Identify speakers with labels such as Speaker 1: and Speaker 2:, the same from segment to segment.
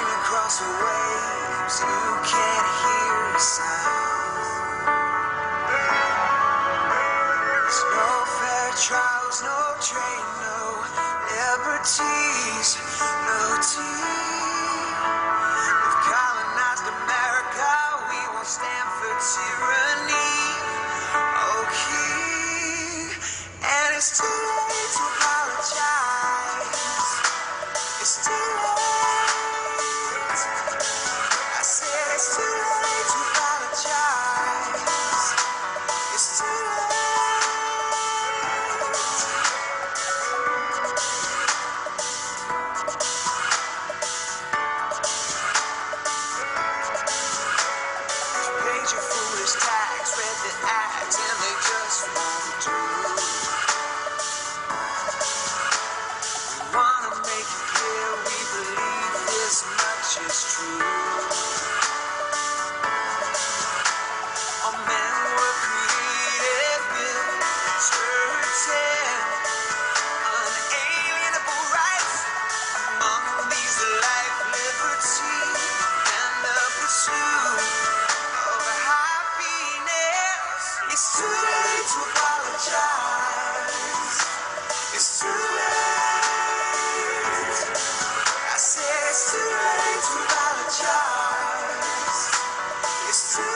Speaker 1: across the waves, you can't hear a sound. There's no fair trials, no train, no liberties, no tea. We've colonized America, we won't stand for tyranny. Okay, and it's too late to apologize. It's too late. I said it's too late to apologize. It's too late. You paid your foolish tax, read the ads, and they just won't do. We wanna make it clear we believe this much is true. All men were created with certain unalienable rights. Among these life, liberty, and the pursuit of happiness. It's too late to apologize. It's too late. I said it's too late to apologize. It's too late.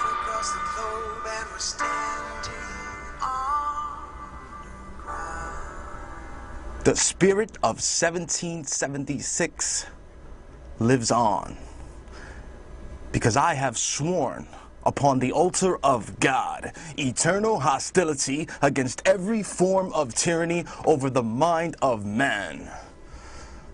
Speaker 1: Across the globe and we're standing on ground.
Speaker 2: The spirit of 1776 lives on, because I have sworn upon the altar of God eternal hostility against every form of tyranny over the mind of man.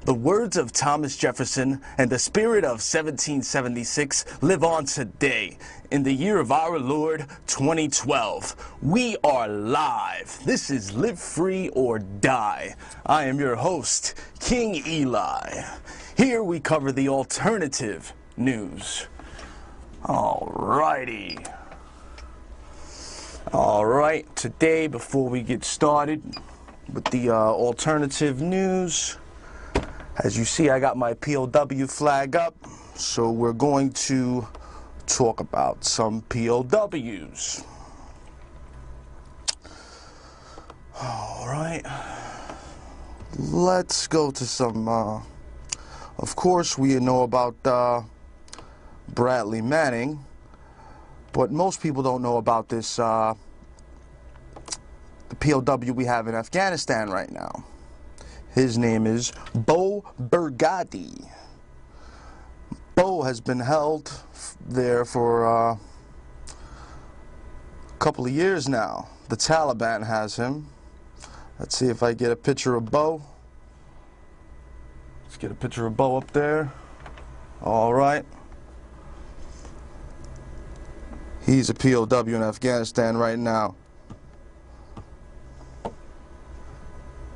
Speaker 2: The words of Thomas Jefferson and the spirit of 1776 live on today, in the year of our Lord 2012. We are live. This is Live Free or Die. I am your host, King Eli. Here we cover the alternative news. Alrighty. Alright, today before we get started with the alternative news, as you see, I got my POW flag up, so we're going to talk about some POWs. All right, let's go to some, of course, we know about Bradley Manning, but most people don't know about this, the POW we have in Afghanistan right now. His name is Bo Bergadi. Bo has been held there for a couple of years now. The Taliban has him. Let's see if I get a picture of Bo. Let's get a picture of Bo up there. All right. He's a POW in Afghanistan right now.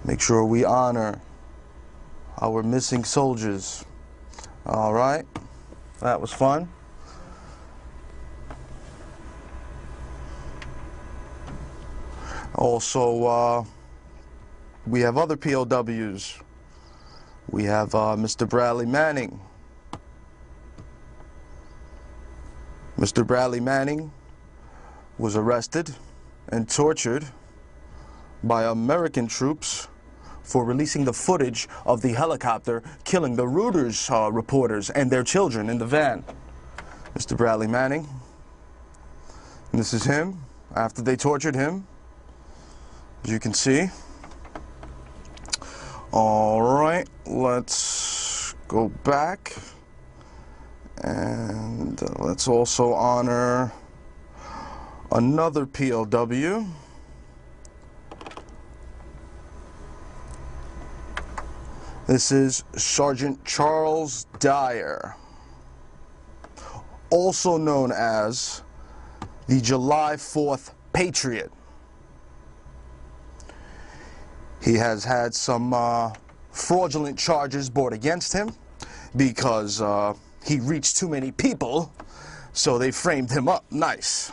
Speaker 2: Make sure we honor our missing soldiers. All right, that was fun. Also, we have other POWs. We have Mr. Bradley Manning. Mr. Bradley Manning was arrested and tortured by American troops for releasing the footage of the helicopter killing the Reuters reporters and their children in the van. Mr. Bradley Manning. And this is him after they tortured him, as you can see. All right, let's go back. And let's also honor another POW. This is Sergeant Charles Dyer, also known as the July 4th Patriot. He has had some fraudulent charges brought against him because he reached too many people, so they framed him up nice.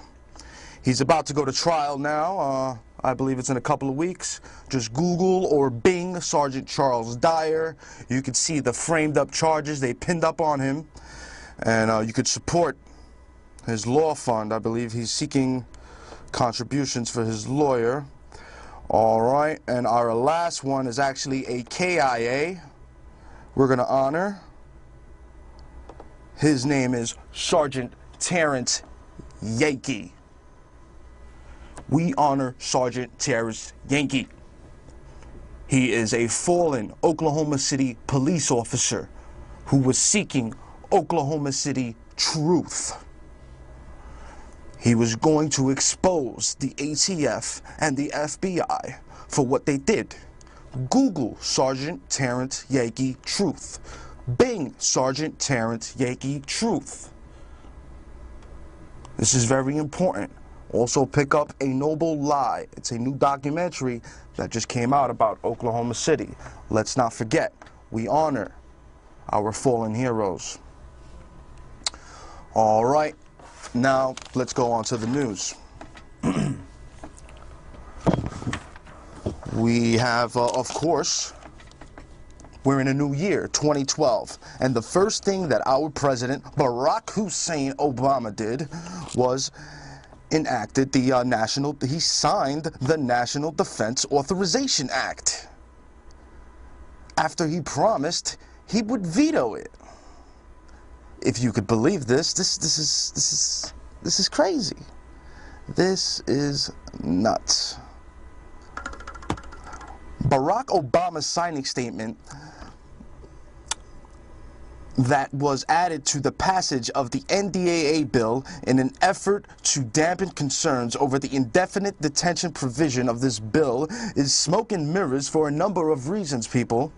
Speaker 2: He's about to go to trial now. I believe it's in a couple of weeks. Just Google or Bing Sergeant Charles Dyer. You can see the framed up charges they pinned up on him. And you could support his law fund. I believe he's seeking contributions for his lawyer. All right, and our last one is actually a KIA. We're going to honor. His name is Sergeant Terrence Yankee. We honor Sergeant Terrence Yankee. He is a fallen Oklahoma City police officer who was seeking Oklahoma City truth. He was going to expose the ATF and the FBI for what they did. Google Sergeant Terrence Yankee truth. Bing Sergeant Terrence Yankee truth. This is very important. Also pick up A Noble Lie. It's a new documentary that just came out about Oklahoma City. Let's not forget, we honor our fallen heroes. All right, now let's go on to the news. We have, of course, we're in a new year, 2012, and the first thing that our president, Barack Hussein Obama, did was enacted the he signed the National Defense Authorization Act after he promised he would veto it. If you could believe this, this is crazy. This is nuts. Barack Obama's signing statement that was added to the passage of the NDAA bill in an effort to dampen concerns over the indefinite detention provision of this bill is smoke and mirrors for a number of reasons, people.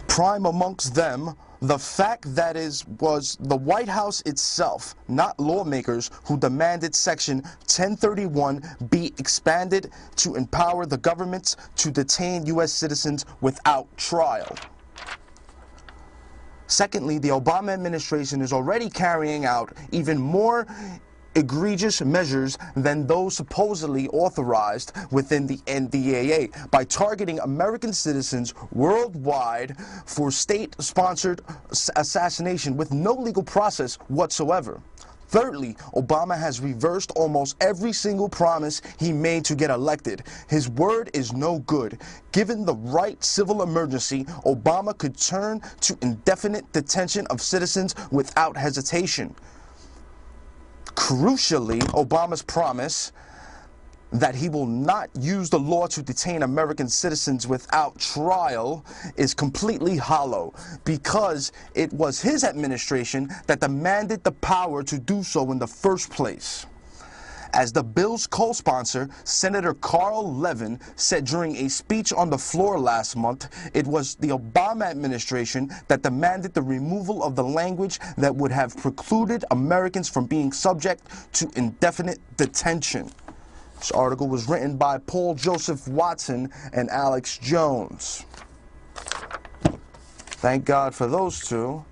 Speaker 2: Prime amongst them, the fact that was the White House itself, not lawmakers, who demanded Section 1031 be expanded to empower the governments to detain U.S. citizens without trial. Secondly, the Obama administration is already carrying out even more egregious measures than those supposedly authorized within the NDAA by targeting American citizens worldwide for state-sponsored assassination with no legal process whatsoever. Thirdly, Obama has reversed almost every single promise he made to get elected. His word is no good. Given the right civil emergency, Obama could turn to indefinite detention of citizens without hesitation. Crucially, Obama's promise that he will not use the law to detain American citizens without trial is completely hollow, because it was his administration that demanded the power to do so in the first place. As the bill's co-sponsor, Senator Carl Levin, said during a speech on the floor last month, it was the Obama administration that demanded the removal of the language that would have precluded Americans from being subject to indefinite detention. This article was written by Paul Joseph Watson and Alex Jones. Thank God for those two,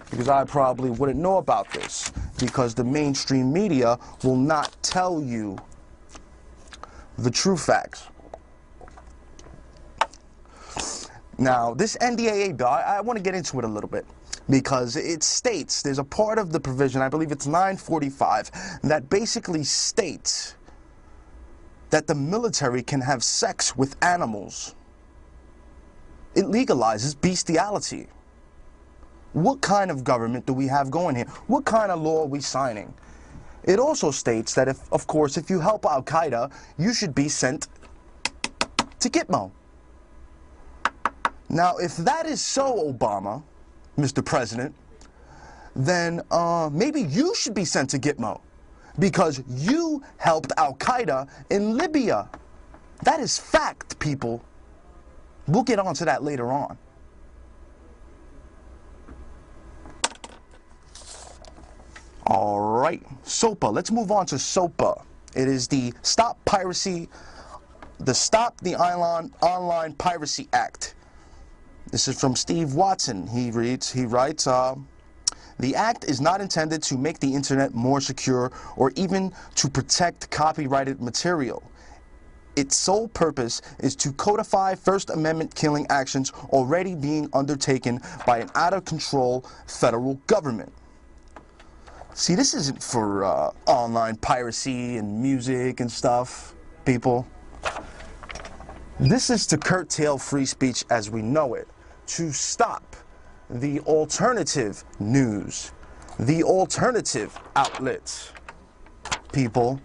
Speaker 2: because I probably wouldn't know about this, because the mainstream media will not tell you the true facts. Now, this NDAA bill, I want to get into it a little bit, because it states, there's a part of the provision, I believe it's 945, that basically states that the military can have sex with animals. It legalizes bestiality. What kind of government do we have going here? What kind of law are we signing? It also states that, of course, if you help Al-Qaeda, you should be sent to Gitmo. Now, if that is so, Obama, Mr. President, then maybe you should be sent to Gitmo because you helped Al-Qaeda in Libya. That is fact, people. We'll get onto that later on. All right, SOPA. Let's move on to SOPA. It is the Stop the Online Piracy Act. This is from Steve Watson. He writes, the act is not intended to make the internet more secure or even to protect copyrighted material. Its sole purpose is to codify First Amendment killing actions already being undertaken by an out-of-control federal government. See, this isn't for online piracy and music and stuff, people. This is to curtail free speech as we know it, to stop the alternative news, the alternative outlets, people.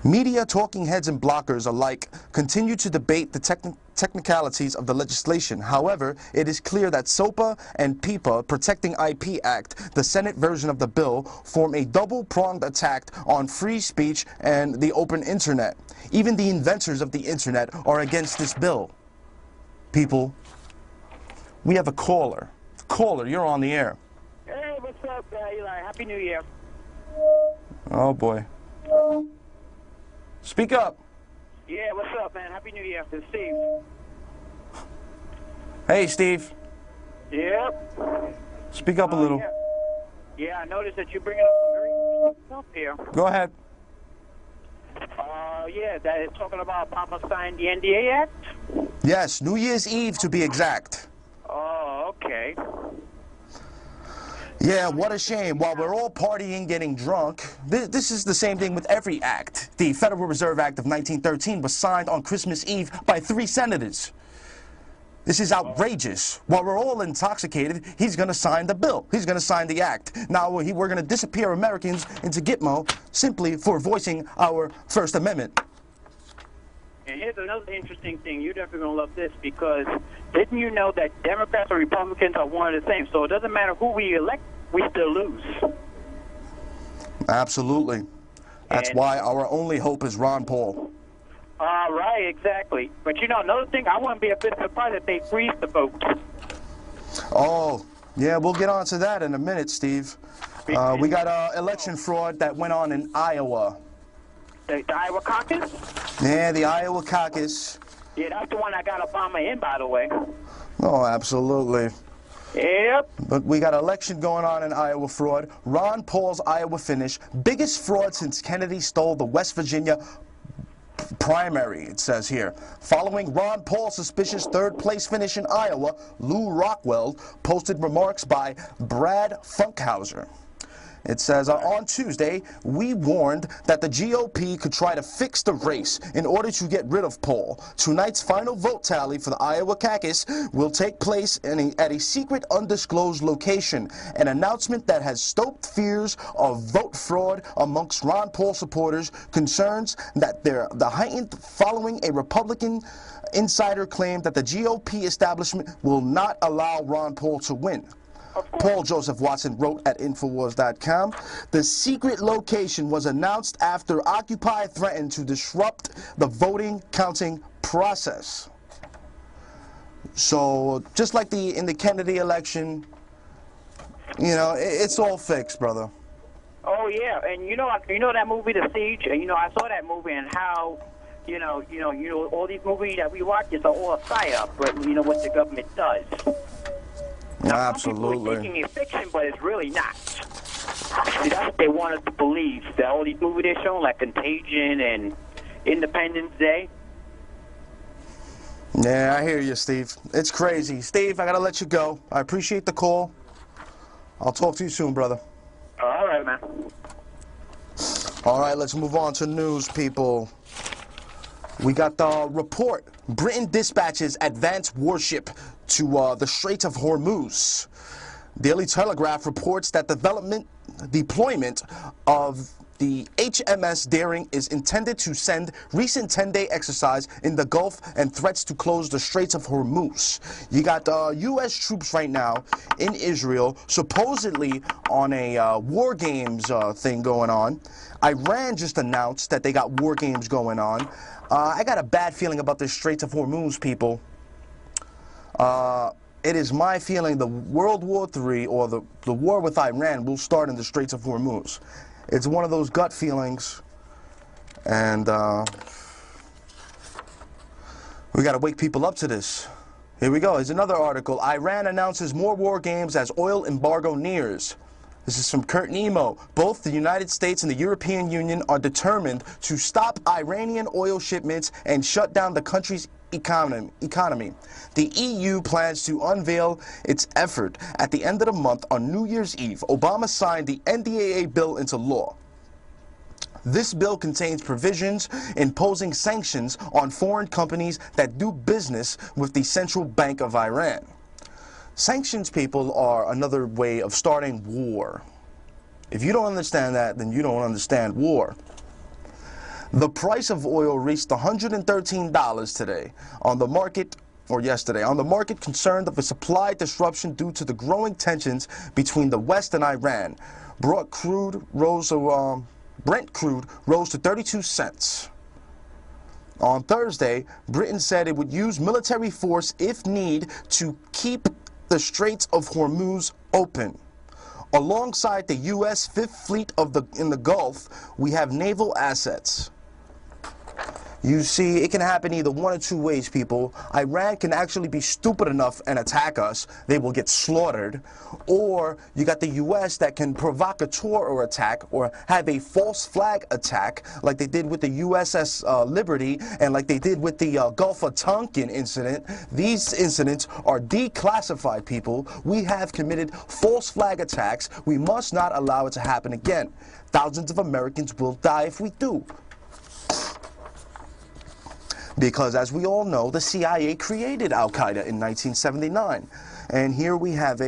Speaker 2: Media, talking heads, and blockers alike continue to debate the technicalities of the legislation. However, it is clear that SOPA and PIPA, Protecting IP Act, the Senate version of the bill, form a double-pronged attack on free speech and the open internet. Even the inventors of the internet are against this bill. People, we have a caller. Caller, you're on the air.
Speaker 3: Hey, what's up, Eli? Happy New Year.
Speaker 2: Oh, boy. Speak up.
Speaker 3: Yeah, what's up, man? Happy New Year. It's Steve.
Speaker 2: Hey, Steve.
Speaker 3: Yep.
Speaker 2: Speak up a little.
Speaker 3: Yeah, I noticed that you're bringing up some very interesting stuff here.
Speaker 2: Go ahead.
Speaker 3: Yeah, that is talking about Papa signed the NDA Act?
Speaker 2: Yes, New Year's Eve to be exact.
Speaker 3: Oh, okay.
Speaker 2: Yeah, what a shame. While we're all partying, getting drunk, this is the same thing with every act. The Federal Reserve Act of 1913 was signed on Christmas Eve by 3 senators. This is outrageous. While we're all intoxicated, he's going to sign the bill. He's going to sign the act. Now we're going to disappear Americans into Gitmo simply for voicing our First Amendment.
Speaker 3: And here's another interesting thing. You're definitely going to love this because didn't you know that Democrats or Republicans are one and the same? So it doesn't matter who we elect, we still lose.
Speaker 2: Absolutely. That's why our only hope is Ron Paul.
Speaker 3: Right, exactly. But you know, another thing, I wouldn't be a bit surprised if they freeze the vote.
Speaker 2: Oh, yeah, we'll get on to that in a minute, Steve. We got election fraud that went on in Iowa.
Speaker 3: The Iowa caucus?
Speaker 2: Yeah, the Iowa caucus.
Speaker 3: Yeah, that's the one I got Obama in, by the way.
Speaker 2: Oh, absolutely.
Speaker 3: Yep.
Speaker 2: But we got election going on in Iowa fraud. Ron Paul's Iowa finish. Biggest fraud since Kennedy stole the West Virginia primary, it says here. Following Ron Paul's suspicious third-place finish in Iowa, Lou Rockwell posted remarks by Brad Funkhauser. It says, on Tuesday, we warned that the GOP could try to fix the race in order to get rid of Paul. Tonight's final vote tally for the Iowa caucus will take place at a secret undisclosed location, an announcement that has stoked fears of vote fraud amongst Ron Paul supporters, concerns that the heightened following a Republican insider claimed that the GOP establishment will not allow Ron Paul to win. Paul Joseph Watson wrote at Infowars.com, the secret location was announced after Occupy threatened to disrupt the voting counting process. So, just like in the Kennedy election, you know, it's all fixed, brother.
Speaker 3: Oh yeah, and you know that movie, The Siege, and you know I saw that movie and how you know all these movies that we watch is all a psyop, but you know what the government does. Now,
Speaker 2: absolutely.
Speaker 3: Some people are thinking it's fiction, but it's really not. See, that's what they want us to believe. That all these movies they're showing, like Contagion and Independence Day.
Speaker 2: Yeah, I hear you, Steve. It's crazy. Steve, I gotta let you go. I appreciate the call. I'll talk to you soon, brother. All right, let's move on to news, people. We got the report. Britain dispatches advanced warship to the Strait of Hormuz. Daily Telegraph reports that deployment of the HMS Daring is intended to send recent 10-day exercise in the Gulf and threats to close the Straits of Hormuz. You got U.S. troops right now in Israel, supposedly on a war games thing going on. Iran just announced that they got war games going on. I got a bad feeling about the Straits of Hormuz, people. It is my feeling the World War III, or the war with Iran, will start in the Straits of Hormuz. It's one of those gut feelings, and we got to wake people up to this. Here we go. Here's another article. Iran announces more war games as oil embargo nears. This is from Kurt Nemo. Both the United States and the European Union are determined to stop Iranian oil shipments and shut down the country's economy. The EU plans to unveil its effort at the end of the month on New Year's Eve. Obama signed the NDAA bill into law. This bill contains provisions imposing sanctions on foreign companies that do business with the Central Bank of Iran. Sanctions, people, are another way of starting war. If you don't understand that, then you don't understand war. The price of oil reached $113 today on the market, or yesterday, on the market, concerned of a supply disruption due to the growing tensions between the West and Iran. Brent crude rose to 32 cents. On Thursday, Britain said it would use military force if need to keep the Straits of Hormuz open. Alongside the U.S. Fifth Fleet in the Gulf, we have naval assets. You see, it can happen either one or two ways, people. Iran can actually be stupid enough and attack us. They will get slaughtered. Or you got the U.S. that can provocateur or attack, or have a false flag attack, like they did with the USS Liberty, and like they did with the Gulf of Tonkin incident. These incidents are declassified, people. We have committed false flag attacks. We must not allow it to happen again. Thousands of Americans will die if we do. Because, as we all know, the CIA created Al-Qaeda in 1979. And here we have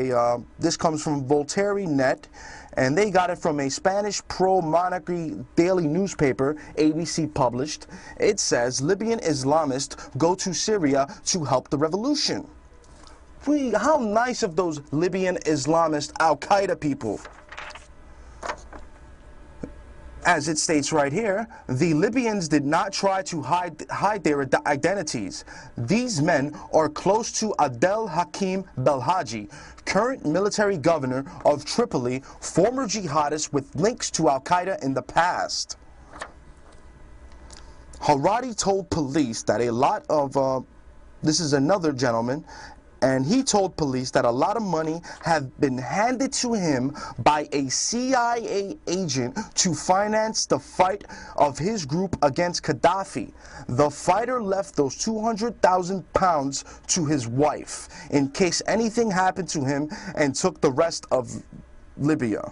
Speaker 2: this comes from Voltaire.net, and they got it from a Spanish pro-monarchy daily newspaper, ABC published. It says, Libyan Islamists go to Syria to help the revolution. How nice of those Libyan Islamist Al-Qaeda people. As it states right here, the Libyans did not try to hide their identities. These men are close to Abdel Hakim Belhaji, current military governor of Tripoli, former jihadist with links to Al-Qaeda in the past. Harari told police that a lot of, this is another gentleman, and he told police that a lot of money had been handed to him by a CIA agent to finance the fight of his group against Gaddafi. The fighter left those 200,000 pounds to his wife in case anything happened to him, and took the rest of Libya.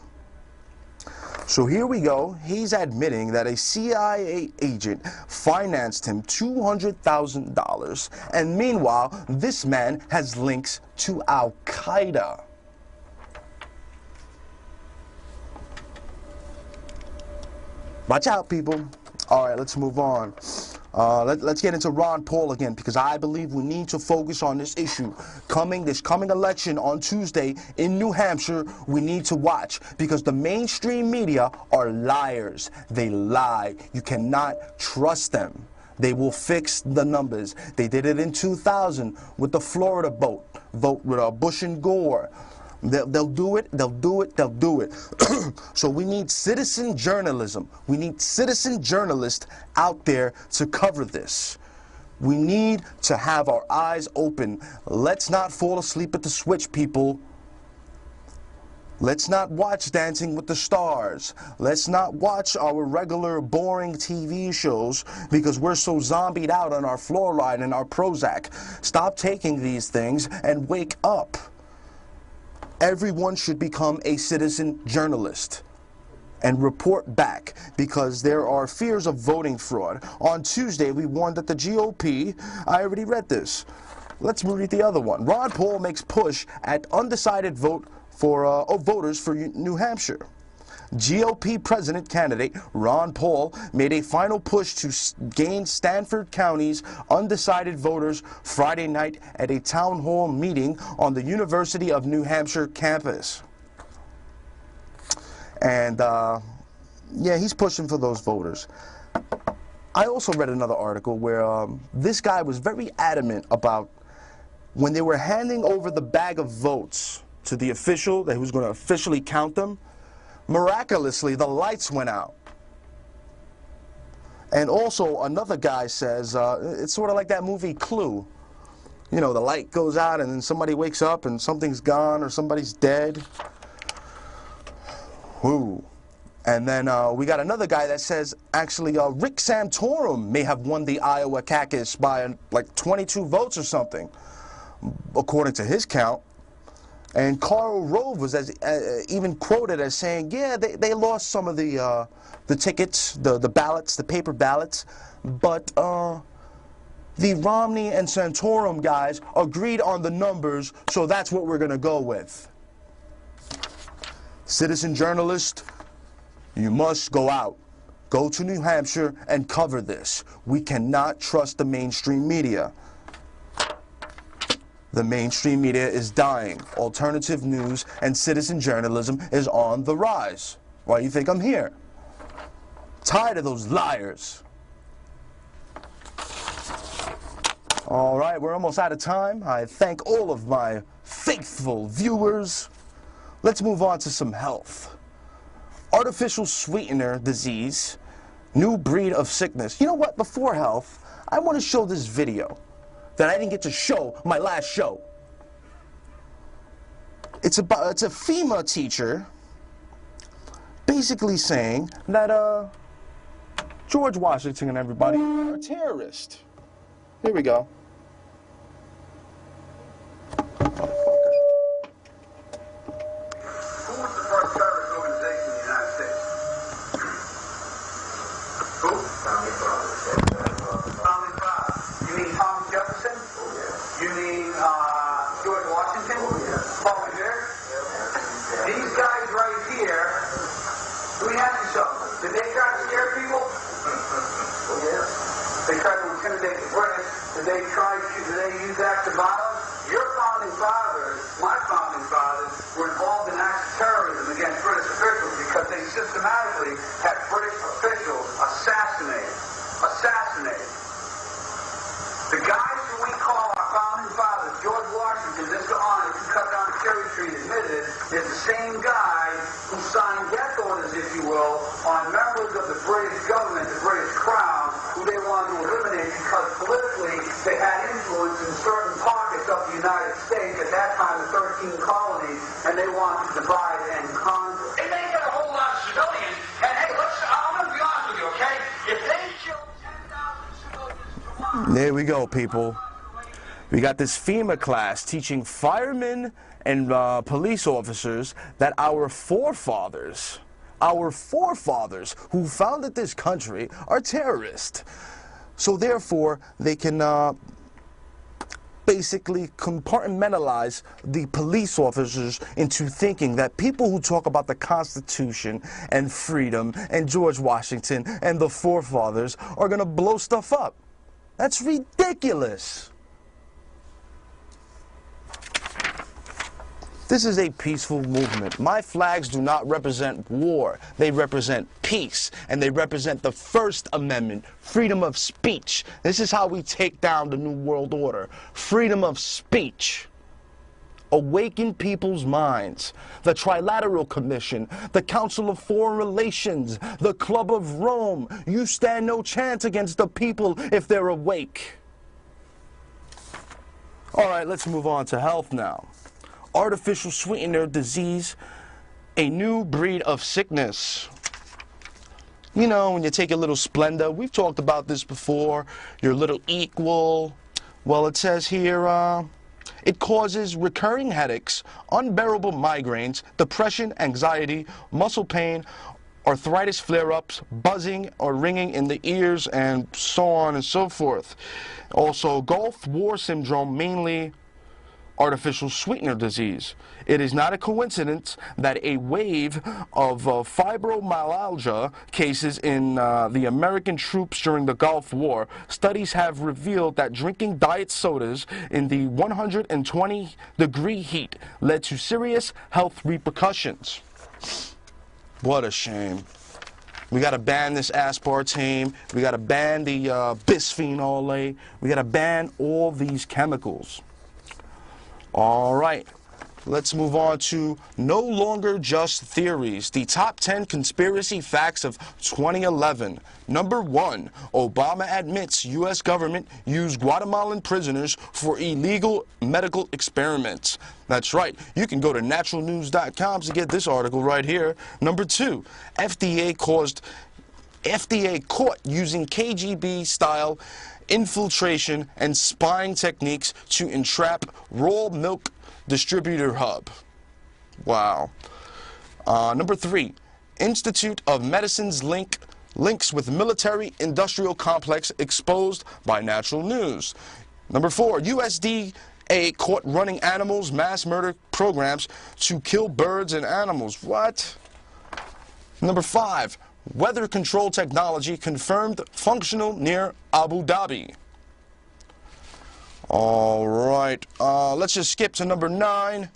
Speaker 2: So here we go. He's admitting that a CIA agent financed him $200,000, and meanwhile, this man has links to Al-Qaeda. Watch out, people. All right, let's move on. Let's get into Ron Paul again, because I believe we need to focus on this issue. This coming election on Tuesday in New Hampshire, we need to watch, because the mainstream media are liars. They lie. You cannot trust them. They will fix the numbers. They did it in 2000 with the Florida vote with Bush and Gore. They'll do it, they'll do it, they'll do it. So we need citizen journalism. We need citizen journalists out there to cover this. We need to have our eyes open. Let's not fall asleep at the switch, people. Let's not watch Dancing with the Stars. Let's not watch our regular boring TV shows because we're so zombied out on our fluoride and our Prozac. Stop taking these things and wake up. Everyone should become a citizen journalist. and report back because there are fears of voting fraud. On Tuesday, we warned that the GOP, I already read this. Let's read the other one. Ron Paul makes push at undecided voters for New Hampshire. GOP president candidate Ron Paul made a final push to gain Stanford County's undecided voters Friday night at a town hall meeting on the University of New Hampshire campus. And, yeah, he's pushing for those voters. I also read another article where this guy was very adamant about when they were handing over the bag of votes to the official that was going to officially count them, miraculously, the lights went out. And also, another guy says, it's sort of like that movie Clue. You know, the light goes out and then somebody wakes up and something's gone or somebody's dead. Whoo. And then we got another guy that says, actually, Rick Santorum may have won the Iowa caucus by like 22 votes or something, according to his count. And Karl Rove was even quoted as saying, yeah, they lost some of the tickets, the ballots, the paper ballots, but the Romney and Santorum guys agreed on the numbers, so that's what we're going to go with. Citizen journalist, you must go out. Go to New Hampshire and cover this. We cannot trust the mainstream media. The mainstream media is dying. Alternative news and citizen journalism is on the rise. Why do you think I'm here? Tired of those liars. All right, we're almost out of time. I thank all of my faithful viewers. Let's move on to some health. Artificial sweetener disease, new breed of sickness. You know what? Before health, I want to show this video that I didn't get to show my last show. It's a FEMA teacher basically saying that George Washington and everybody are terrorists. Here we go.
Speaker 1: Did they try to scare people? They tried to intimidate the British. Did they use acts of violence? Your founding fathers, my founding fathers, were involved in acts of terrorism against British officials because they systematically had British officials assassinated. The guys who we call our founding fathers, George Washington, Mr. Arnold, who cut down the cherry tree and admitted, is the same guy who signed death orders, if you will, on members of the British government, the British Crown, who they wanted to eliminate because politically they had influence in certain pockets of the United States, at that time the 13 colonies, and they wanted to divide and conquer. And they got a whole lot of civilians, and hey, I'm going to be honest with you, okay? If they killed 10,000 civilians...
Speaker 2: There we go, people. We got this FEMA class teaching firemen and police officers that our forefathers who founded this country are terrorists. So therefore, they can basically compartmentalize the police officers into thinking that people who talk about the Constitution and freedom and George Washington and the forefathers are going to blow stuff up. That's ridiculous. This is a peaceful movement. My flags do not represent war. They represent peace, and they represent the First Amendment, freedom of speech. This is how we take down the New World Order. Freedom of speech. Awaken people's minds. The Trilateral Commission, the Council of Foreign Relations, the Club of Rome. You stand no chance against the people if they're awake. All right, let's move on to health now. Artificial sweetener disease, a new breed of sickness. You know, when you take a little Splenda, we've talked about this before, your little Equal. Well, it says here, it causes recurring headaches, unbearable migraines, depression, anxiety, muscle pain,
Speaker 4: arthritis flare-ups, buzzing or ringing in the ears, and so on and so forth. Also, Gulf War syndrome, mainly artificial sweetener disease. It is not a coincidence that a wave of fibromyalgia cases in the American troops during the Gulf War. Studies have revealed that drinking diet sodas in the 120-degree heat led to serious health repercussions. What a shame. We got to ban this aspartame. We got to ban the bisphenol A. We got to ban all these chemicals. All right, let's move on to no longer just theories. The top 10 conspiracy facts of 2011. Number 1, Obama admits U.S. government used Guatemalan prisoners for illegal medical experiments. That's right. You can go to naturalnews.com to get this article right here. Number 2, FDA caught using KGB-style infiltration and spying techniques to entrap raw milk distributor hub. Wow. Number 3, Institute of Medicine's links with military-industrial complex exposed by Natural News. Number 4, USDA caught running animals mass murder programs to kill birds and animals. What? Number 5, weather control technology confirmed functional near Abu Dhabi. All right, let's just skip to number 9.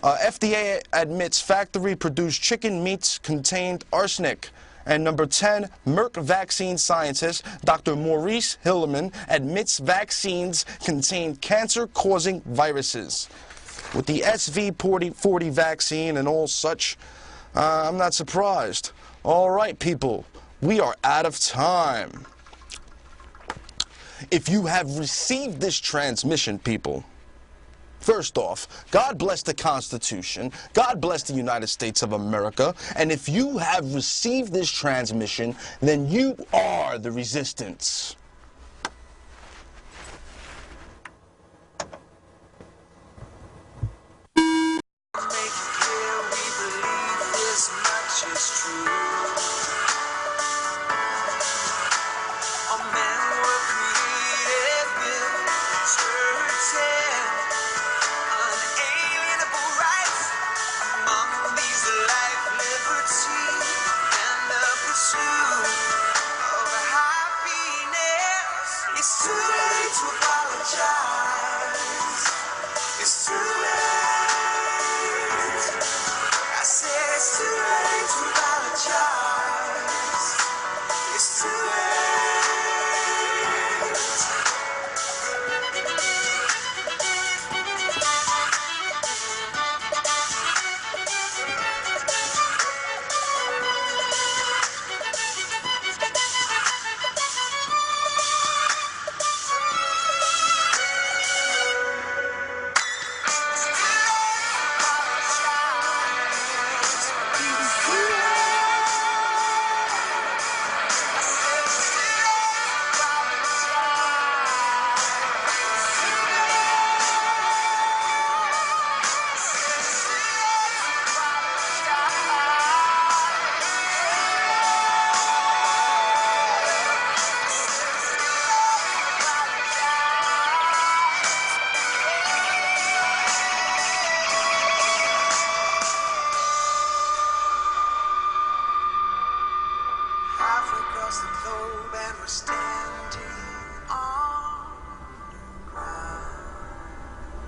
Speaker 4: FDA admits factory-produced chicken meats contained arsenic. And number 10, Merck vaccine scientist Dr. Maurice Hilleman admits vaccines contain cancer-causing viruses. With the SV40 vaccine and all such, I'm not surprised. All right, people, we are out of time. If you have received this transmission, people, first off, God bless the Constitution, God bless the United States of America, and if you have received this transmission, then you are the resistance.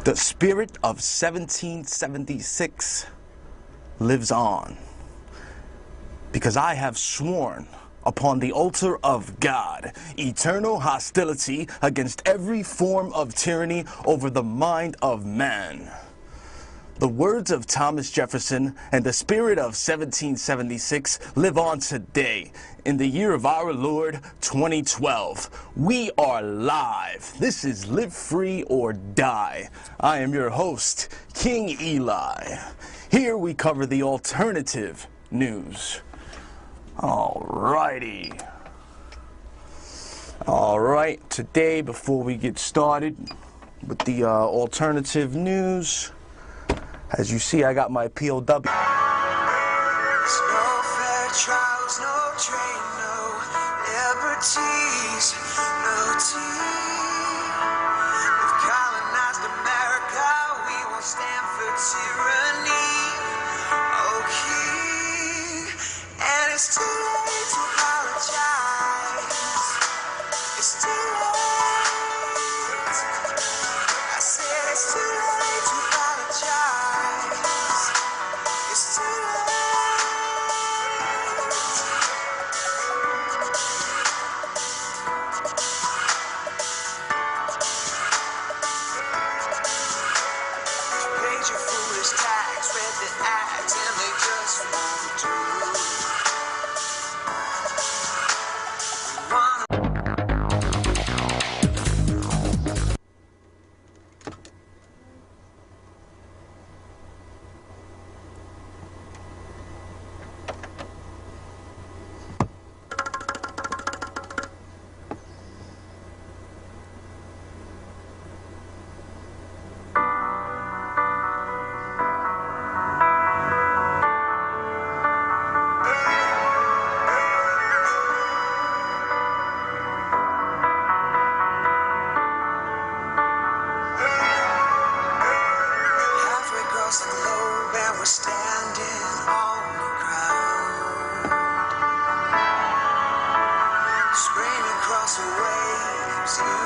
Speaker 4: The spirit of 1776 lives on, because I have sworn upon the altar of God eternal hostility against every form of tyranny over the mind of man. The words of Thomas Jefferson and the spirit of 1776 live on today, in the year of our Lord 2012. We are live. This is Live Free or Die. I am your host, King Eli. Here we cover the alternative news. Alrighty. Alright, today, before we get started with the alternative news, as you see, I got my POW.
Speaker 5: It's no fair trial. liberties, no tea. We've colonized America, we won't stand for tyranny. Oh, King, and it's too late to apologize. It's too late. I said it's too late to apologize. It's too late. Paid your foolish tax, read the act, and they just won't do. Halfway across the globe and we're standing on the ground. Screaming across the waves, you